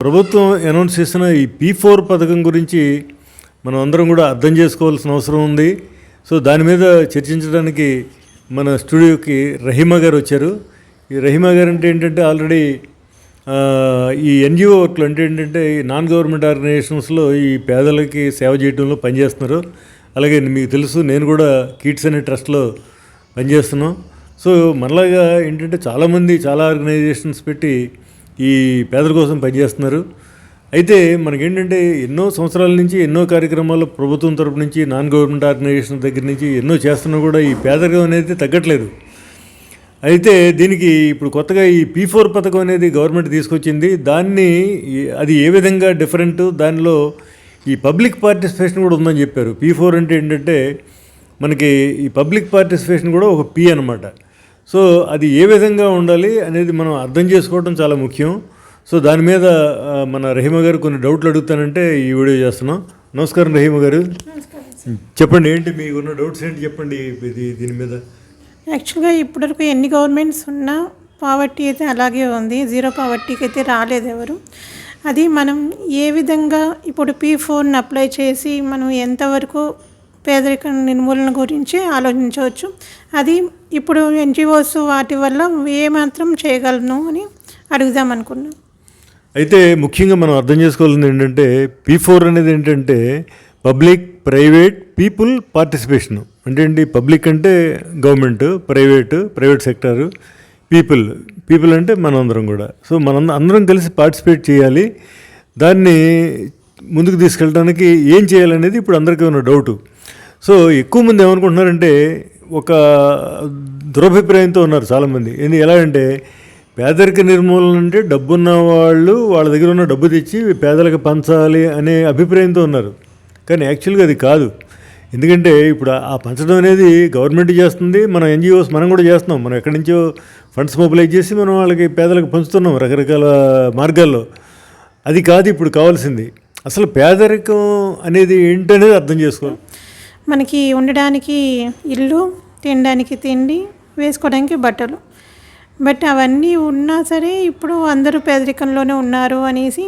ప్రభుత్వం అనౌన్స్ చేసిన ఈ P4 పథకం గురించి మనం అందరం కూడా అర్థం చేసుకోవాల్సిన అవసరం ఉంది. సో దాని మీద చర్చించడానికి మన స్టూడియోకి రహీమా గారు వచ్చారు. ఈ రహీమా గారు అంటే ఏంటంటే ఆల్రెడీ ఈ ఎన్జిఓ వర్క్లు అంటే ఏంటంటే నాన్ గవర్నమెంట్ ఆర్గనైజేషన్స్లో ఈ పేదలకి సేవ చేయడంలో పనిచేస్తున్నారు. అలాగే మీకు తెలుసు, నేను కూడా కిడ్స్ అనే ట్రస్ట్లో పనిచేస్తున్నాం. సో మనలాగా ఏంటంటే చాలామంది చాలా ఆర్గనైజేషన్స్ పెట్టి ఈ పేదల కోసం పనిచేస్తున్నారు. అయితే మనకేంటంటే ఎన్నో సంవత్సరాల నుంచి ఎన్నో కార్యక్రమాలు ప్రభుత్వం తరపు నుంచి నాన్ గవర్నమెంట్ ఆర్గనైజేషన్ దగ్గర నుంచి ఎన్నో చేస్తున్నా కూడా ఈ పేదరికం అనేది తగ్గట్లేదు. అయితే దీనికి ఇప్పుడు కొత్తగా ఈ P4 పథకం అనేది గవర్నమెంట్ తీసుకొచ్చింది. అది ఏ విధంగా డిఫరెంట్, దానిలో ఈ పబ్లిక్ పార్టిసిపేషన్ కూడా ఉందని చెప్పారు. P4 అంటే ఏంటంటే మనకి ఈ పబ్లిక్ పార్టిసిపేషన్ కూడా ఒక P అనమాట. సో అది ఏ విధంగా ఉండాలి అనేది మనం అర్థం చేసుకోవడం చాలా ముఖ్యం. సో దాని మీద మన రహీమా గారు కొన్ని డౌట్లు అడుగుతానంటే ఈ వీడియో చేస్తున్నాం. నమస్కారం రహీమా గారు, చెప్పండి ఏంటి మీకున్న డౌట్స్ ఏంటి చెప్పండి దీని మీద. యాక్చువల్గా ఇప్పటివరకు ఎన్ని గవర్నమెంట్స్ ఉన్నా పావర్టీ అయితే అలాగే ఉంది, జీరో పావర్టీకి అయితే రాలేదు ఎవరు. అది మనం ఏ విధంగా ఇప్పుడు P4ని అప్లై చేసి మనం ఎంతవరకు పేదరిక నిర్మూలన గురించి ఆలోచించవచ్చు. అది ఇప్పుడు ఎన్జిఓస్ వాటి వల్ల ఏమాత్రం చేయగలను అని అడుగుదాం అనుకున్నాం. అయితే ముఖ్యంగా మనం అర్థం చేసుకోవాల్సింది ఏంటంటే P4 అనేది ఏంటంటే పబ్లిక్ ప్రైవేట్ పీపుల్ పార్టిసిపేషన్. అంటే ఏంటి, పబ్లిక్ అంటే గవర్నమెంట్, ప్రైవేట్ సెక్టారు, పీపుల్ అంటే మనందరం కూడా. సో అందరం కలిసి పార్టిసిపేట్ చేయాలి. దాన్ని ముందుకు తీసుకెళ్ళడానికి ఏం చేయాలనేది ఇప్పుడు అందరికీ ఉన్న డౌటు. సో ఎక్కువ మంది ఏమనుకుంటున్నారంటే ఒక దురభిప్రాయంతో ఉన్నారు చాలామంది. ఎలా అంటే పేదరిక నిర్మూలన అంటే డబ్బున్న వాళ్ళు వాళ్ళ దగ్గర ఉన్న డబ్బు తెచ్చి పేదలకు పంచాలి అనే అభిప్రాయంతో ఉన్నారు. కానీ యాక్చువల్గా అది కాదు. ఎందుకంటే ఇప్పుడు ఆ పంచడం అనేది గవర్నమెంట్ చేస్తుంది, మన ఎన్జిఓస్ మనం కూడా చేస్తున్నాం. మనం ఎక్కడి నుంచో ఫండ్స్ మొబిలైజ్ చేసి మనం వాళ్ళకి పేదలకు పంచుతున్నాం రకరకాల మార్గాల్లో. అది కాదు ఇప్పుడు కావాల్సింది. అసలు పేదరికం అనేది ఏంటనేది అర్థం చేసుకోవాలి. మనకి ఉండడానికి ఇల్లు, తినడానికి తిండి, వేసుకోవడానికి బట్టలు, బట్ అవన్నీ ఉన్నా సరే ఇప్పుడు అందరూ పేదరికంలోనే ఉన్నారు అనేసి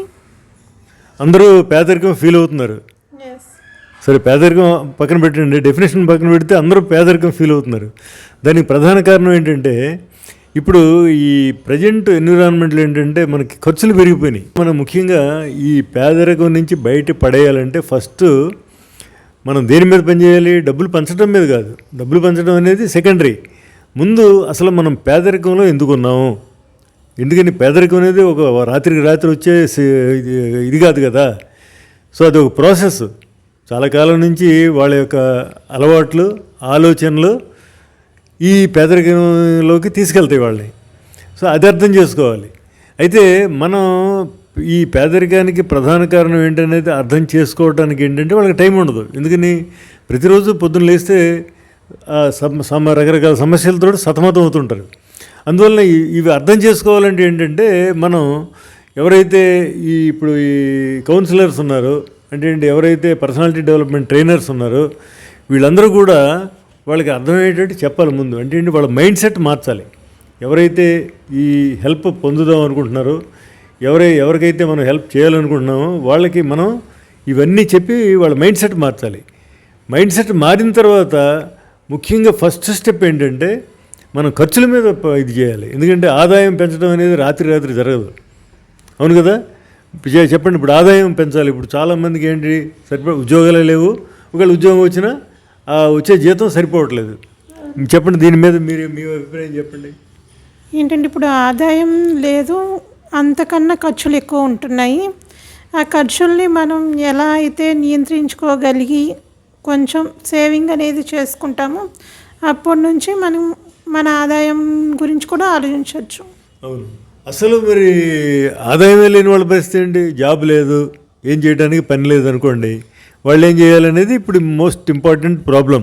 అందరూ పేదరికం ఫీల్ అవుతున్నారు. సరే, పేదరికం పక్కన పెట్టండి, డెఫినేషన్ పక్కన పెడితే అందరూ పేదరికం ఫీల్ అవుతున్నారు. దానికి ప్రధాన కారణం ఏంటంటే ఇప్పుడు ఈ ప్రజెంట్ ఎన్విరాన్మెంట్లో ఏంటంటే మనకి ఖర్చులు పెరిగిపోయినాయి. మనం ముఖ్యంగా ఈ పేదరికం నుంచి బయట పడేయాలంటే ఫస్ట్ మనం దేని మీద పనిచేయాలి, డబ్బులు పంచడం మీద కాదు. డబ్బులు పంచడం అనేది సెకండరీ. ముందు అసలు మనం పేదరికంలో ఎందుకున్నాము, ఎందుకని పేదరికం అనేది ఒక రాత్రికి రాత్రి వచ్చే ఇది కాదు కదా. సో అది ఒక ప్రాసెస్. చాలా కాలం నుంచి వాళ్ళ యొక్క అలవాట్లు, ఆలోచనలు ఈ పేదరికంలోకి తీసుకెళ్తాయి వాళ్ళని. సో అది అర్థం చేసుకోవాలి. అయితే మనం ఈ పేదరికానికి ప్రధాన కారణం ఏంటనేది అర్థం చేసుకోవడానికి ఏంటంటే వాళ్ళకి టైం ఉండదు. ఎందుకని ప్రతిరోజు పొద్దున్న లేస్తే రకరకాల సమస్యలతో సతమతం అవుతుంటారు. అందువల్ల ఇవి అర్థం చేసుకోవాలంటే ఏంటంటే మనం ఎవరైతే ఇప్పుడు ఈ కౌన్సిలర్స్ ఉన్నారో, అంటే ఎవరైతే పర్సనాలిటీ డెవలప్మెంట్ ట్రైనర్స్ ఉన్నారో వీళ్ళందరూ కూడా వాళ్ళకి అర్థమయ్యేటట్టు చెప్పాలి ముందు. అంటే వాళ్ళ మైండ్ సెట్ మార్చాలి. ఎవరైతే ఈ హెల్ప్ పొందుదాం అనుకుంటున్నారో, ఎవరికైతే మనం హెల్ప్ చేయాలనుకుంటున్నామో వాళ్ళకి మనం ఇవన్నీ చెప్పి వాళ్ళ మైండ్ సెట్ మార్చాలి. మైండ్ సెట్ మారిన తర్వాత ముఖ్యంగా ఫస్ట్ స్టెప్ ఏంటంటే మనం ఖర్చుల మీద ఇది చేయాలి. ఎందుకంటే ఆదాయం పెంచడం అనేది రాత్రి జరగదు. అవును కదా, చెప్పండి. ఇప్పుడు ఆదాయం పెంచాలి. ఇప్పుడు చాలామందికి ఏంటి, ఉద్యోగాలే లేవు. ఒకవేళ ఉద్యోగం వచ్చినా వచ్చే జీతం సరిపోవట్లేదు. చెప్పండి, దీని మీద మీ అభిప్రాయం చెప్పండి. ఏంటంటే ఇప్పుడు ఆదాయం లేదు, అంతకన్నా ఖర్చులు ఎక్కువ ఉంటున్నాయి. ఆ ఖర్చుల్ని మనం ఎలా అయితే నియంత్రించుకోగలిగి కొంచెం సేవింగ్ అనేది చేసుకుంటామో అప్పటి నుంచి మనం మన ఆదాయం గురించి కూడా ఆలోచించవచ్చు. అవును, అసలు మరి ఆదాయమే లేని వాళ్ళ పరిస్థితి ఏంటి? జాబ్ లేదు, ఏం చేయడానికి పని లేదు అనుకోండి, వాళ్ళు ఏం చేయాలనేది ఇప్పుడు మోస్ట్ ఇంపార్టెంట్ ప్రాబ్లం.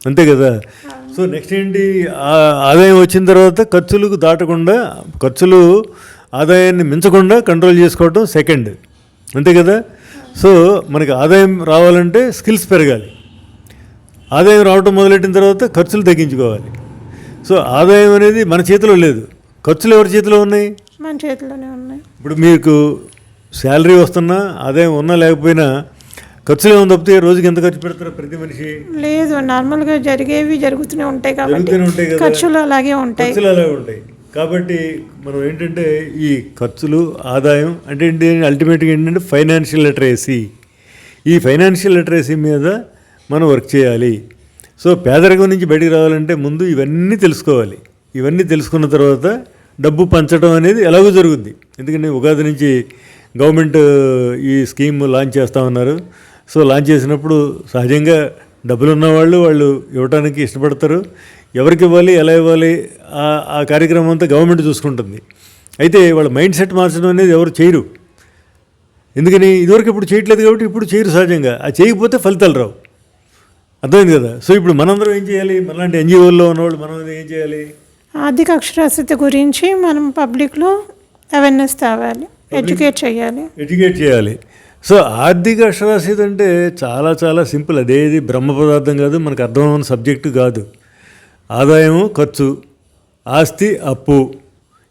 అంతే కదా. సో నెక్స్ట్ ఏంటి, ఆదాయం వచ్చిన తర్వాత ఖర్చులకు దాటకుండా, ఖర్చులు ఆదాయాన్ని మించకుండా కంట్రోల్ చేసుకోవడం సెకండ్. అంతే కదా. సో మనకి ఆదాయం రావాలంటే స్కిల్స్ పెరగాలి. ఆదాయం రావడం మొదలెట్టిన తర్వాత ఖర్చులు తగ్గించుకోవాలి. సో ఆదాయం అనేది మన చేతిలో లేదు, ఖర్చులు ఎవరి చేతిలో ఉన్నాయి? మన చేతిలోనే ఉన్నాయి. ఇప్పుడు మీకు శాలరీ వస్తున్నా ఆదాయం ఉన్నా లేకపోయినా ఖర్చులు ఏమైనా తప్పితే రోజుకి ఎంత ఖర్చు పెడతారు ప్రతి మనిషి? లేదు, నార్మల్గా జరిగేవి జరుగుతూనే ఉంటాయి కాబట్టి జరుగుతూనే ఉంటాయి కదా, ఖర్చులు అలాగే ఉంటాయి. ఖర్చులు అలాగే ఉంటాయి. కాబట్టి మనం ఏంటంటే ఈ ఖర్చులు ఆదాయం అంటే ఏంటి, అల్టిమేట్గా ఏంటంటే ఫైనాన్షియల్ లిటరసీ. ఈ ఫైనాన్షియల్ లిటరసీ మీద మనం వర్క్ చేయాలి. సో పేదరికం నుంచి బయటికి రావాలంటే ముందు ఇవన్నీ తెలుసుకోవాలి. ఇవన్నీ తెలుసుకున్న తర్వాత డబ్బు పంచడం అనేది ఎలాగో జరుగుద్ది. ఎందుకంటే ఉగాది నుంచి గవర్నమెంట్ ఈ స్కీమ్ లాంచ్ చేస్తూ ఉన్నారు. సో లాంచ్ చేసినప్పుడు సహజంగా డబ్బులు ఉన్నవాళ్ళు వాళ్ళు ఇవ్వడానికి ఇష్టపడతారు. ఎవరికి ఇవ్వాలి, ఎలా ఇవ్వాలి, ఆ కార్యక్రమం అంతా గవర్నమెంట్ చూసుకుంటుంది. అయితే వాళ్ళ మైండ్ సెట్ మార్చడం అనేది ఎవరు చేయరు. ఎందుకని, ఇదివరకు ఇప్పుడు చేయట్లేదు కాబట్టి ఇప్పుడు చేయరు సహజంగా. ఆ చేయకపోతే ఫలితాలు రావు. అర్థమైంది కదా. సో ఇప్పుడు మనందరం ఏం చేయాలి, మనలాంటి ఎన్జిఓల్లో ఉన్నవాళ్ళు మనం ఏం చేయాలి, ఆర్థిక అక్షరాస్యత గురించి మనం పబ్లిక్లో అవేర్నెస్ తేవాలి, ఎడ్యుకేట్ చేయాలి. సో ఆర్థిక అక్షరాస్యత అంటే చాలా చాలా సింపుల్. అదేది బ్రహ్మ పదార్థం కాదు, మనకు అర్థమైన సబ్జెక్టు కాదు. ఆదాయము, ఖర్చు, ఆస్తి, అప్పు,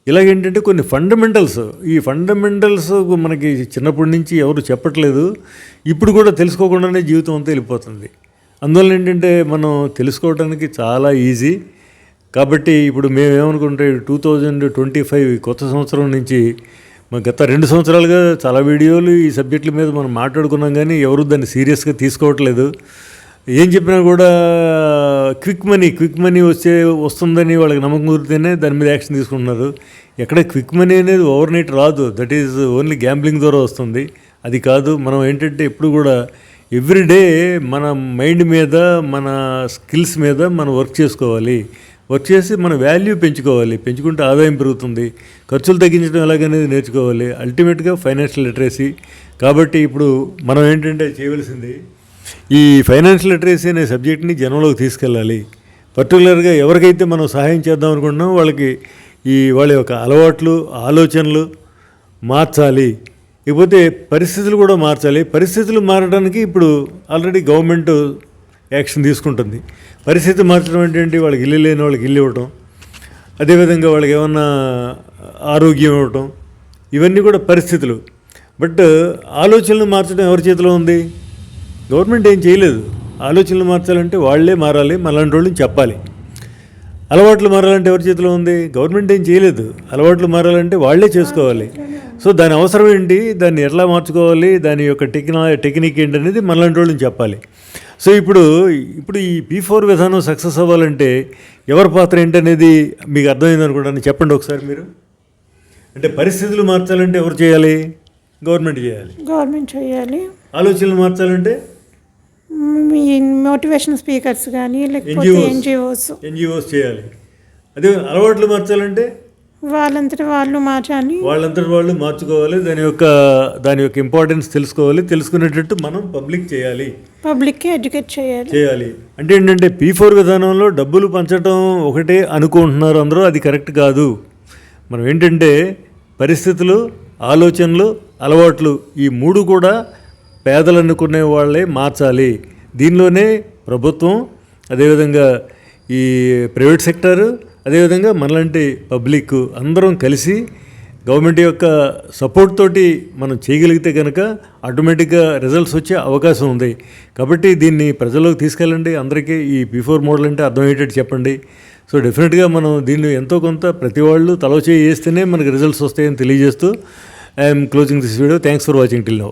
ఇలాగేంటంటే కొన్ని ఫండమెంటల్స్. ఈ ఫండమెంటల్స్ మనకి చిన్నప్పటి నుంచి ఎవరు చెప్పట్లేదు. ఇప్పుడు కూడా తెలుసుకోకుండానే జీవితం అంతా వెళ్ళిపోతుంది. అందువల్ల ఏంటంటే మనం తెలుసుకోవడానికి చాలా ఈజీ. కాబట్టి ఇప్పుడు మేమేమనుకుంటే 2025 కొత్త సంవత్సరం నుంచి గత 2 సంవత్సరాలుగా చాలా వీడియోలు ఈ సబ్జెక్టుల మీద మనం మాట్లాడుకున్నాం, కానీ ఎవరు దాన్ని సీరియస్గా తీసుకోవట్లేదు. ఏం చెప్పినా కూడా క్విక్ మనీ వస్తుందని వాళ్ళకి నమ్మకం కుదిరితేనే దాని మీద యాక్షన్ తీసుకుంటున్నారు. ఎక్కడ క్విక్ మనీ అనేది ఓవర్ నైట్ రాదు. దట్ ఈజ్ ఓన్లీ గ్యాంబ్లింగ్ ద్వారా వస్తుంది. అది కాదు. మనం ఏంటంటే ఎప్పుడు కూడా ఎవ్రీడే మన మైండ్ మీద, మన స్కిల్స్ మీద మనం వర్క్ చేసుకోవాలి. వర్క్ చేసి మన వాల్యూ పెంచుకోవాలి. పెంచుకుంటే ఆదాయం పెరుగుతుంది. ఖర్చులు తగ్గించడం ఎలాగనేది నేర్చుకోవాలి. అల్టిమేట్గా ఫైనాన్షియల్ లిటరసీ. కాబట్టి ఇప్పుడు మనం ఏంటంటే చేయవలసింది ఈ ఫైనాన్షియల్ లిటరసీ అనే సబ్జెక్ట్ని జనంలోకి తీసుకెళ్ళాలి. పర్టికులర్గా ఎవరికైతే మనం సహాయం చేద్దాం అనుకుంటున్నామో వాళ్ళకి వాళ్ళ యొక్క అలవాట్లు, ఆలోచనలు మార్చాలి. ఇకపోతే పరిస్థితులు కూడా మార్చాలి. పరిస్థితులు మారడానికి ఇప్పుడు ఆల్రెడీ గవర్నమెంట్ యాక్షన్ తీసుకుంటుంది. పరిస్థితి మార్చడం ఏంటంటే వాళ్ళకి ఇల్లు లేని వాళ్ళకి ఇల్లు ఇవ్వటం, అదేవిధంగా వాళ్ళకి ఏమన్నా ఆరోగ్యం ఇవ్వటం, ఇవన్నీ కూడా పరిస్థితులు. బట్ ఆలోచనలు మార్చడం ఎవరి చేతిలో ఉంది? గవర్నమెంట్ ఏం చేయలేదు. ఆలోచనలు మార్చాలంటే వాళ్ళే మారాలి, మనలాంటి వాళ్ళని చెప్పాలి. అలవాట్లు మారాలంటే ఎవరి చేతిలో ఉంది? గవర్నమెంట్ ఏం చేయలేదు. అలవాట్లు మారాలంటే వాళ్ళే చేసుకోవాలి. సో దాని అవసరం ఏంటి, దాన్ని ఎట్లా మార్చుకోవాలి, దాని యొక్క టెక్నిక్ ఏంటనేది మనలాంటి వాళ్ళని చెప్పాలి. సో ఇప్పుడు ఈ P4 విధానం సక్సెస్ అవ్వాలంటే ఎవరి పాత్ర ఏంటనేది మీకు అర్థమైంది అనుకుంటాను. చెప్పండి ఒకసారి మీరు. అంటే పరిస్థితులు మార్చాలంటే ఎవరు చేయాలి? గవర్నమెంట్ చేయాలి. ఆలోచనలు మార్చాలంటే మోటివేషన్ స్పీకర్స్ కానీ లేకపోతే ఎన్జిఓస్ చేయాలి. అదే అలవాట్లు మార్చాలంటే వాళ్ళంతట వాళ్ళు మార్చుకోవాలి. దాని యొక్క ఇంపార్టెన్స్ తెలుసుకోవాలి. తెలుసుకునేటట్టు మనం పబ్లిక్కి ఎడ్యుకేట్ చేయాలి. అంటే ఏంటంటే P4 విధానంలో డబ్బులు పంచడం ఒకటే అనుకుంటున్నారు అందరూ. అది కరెక్ట్ కాదు. మనం ఏంటంటే పరిస్థితులు, ఆలోచనలు, అలవాట్లు, ఈ 3 కూడా పేదలు అనుకునే వాళ్ళే మార్చాలి. దీనిలోనే ప్రభుత్వం, అదేవిధంగా ఈ ప్రైవేట్ సెక్టారు, అదేవిధంగా మనలాంటి పబ్లిక్ అందరం కలిసి గవర్నమెంట్ యొక్క సపోర్ట్ తోటి మనం చేయగలిగితే కనుక ఆటోమేటిక్గా రిజల్ట్స్ వచ్చే అవకాశం ఉంది. కాబట్టి దీన్ని ప్రజల్లోకి తీసుకెళ్ళండి. అందరికీ ఈ P4 మోడల్ అంటే అర్థమయ్యేటట్టు చెప్పండి. సో డెఫినెట్గా మనం దీన్ని ఎంతో కొంత ప్రతి వాళ్ళు తలో చేయి వేస్తేనే మనకి రిజల్ట్స్ వస్తాయని తెలియజేస్తూ I'm closing this video. Thanks for watching till now.